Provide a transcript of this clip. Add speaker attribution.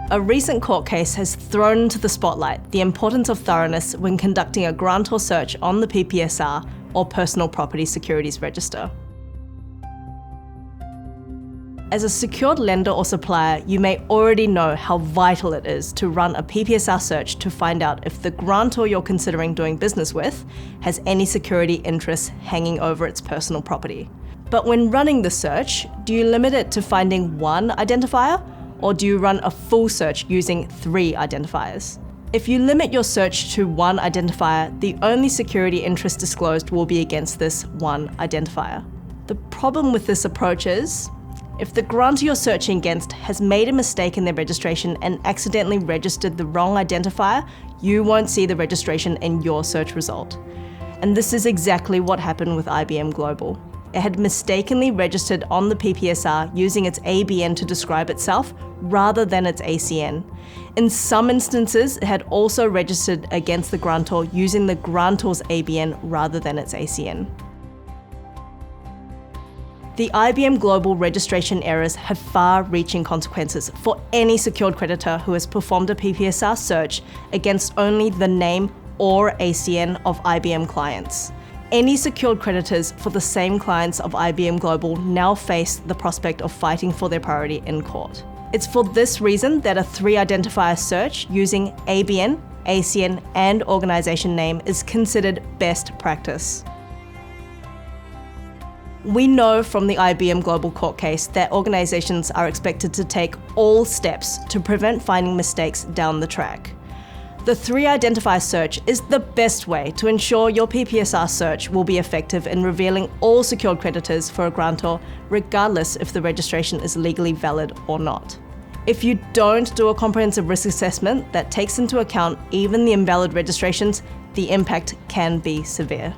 Speaker 1: A recent court case has thrown into the spotlight the importance of thoroughness when conducting a grantor search on the PPSR or Personal Property Securities Register. As a secured lender or supplier, you may already know how vital it is to run a PPSR search to find out if the grantor you're considering doing business with has any security interests hanging over its personal property. But when running the search, do you limit it to finding one identifier, or do you run a full search using 3 identifiers? If you limit your search to one identifier, the only security interest disclosed will be against this one identifier. The problem with this approach is, if the grantor you're searching against has made a mistake in their registration and accidentally registered the wrong identifier, you won't see the registration in your search result. And this is exactly what happened with IBM Global. It had mistakenly registered on the PPSR using its ABN to describe itself rather than its ACN. In some instances, it had also registered against the grantor using the grantor's ABN rather than its ACN. The IBM Global registration errors have far-reaching consequences for any secured creditor who has performed a PPSR search against only the name or ACN of IBM clients. Any secured creditors for the same clients of IBM Global now face the prospect of fighting for their priority in court. It's for this reason that a 3-identifier search using ABN, ACN, and organization name is considered best practice. We know from the IBM Global court case that organizations are expected to take all steps to prevent finding mistakes down the track. The 3-identifier search is the best way to ensure your PPSR search will be effective in revealing all secured creditors for a grantor, regardless if the registration is legally valid or not. If you don't do a comprehensive risk assessment that takes into account even the invalid registrations, the impact can be severe.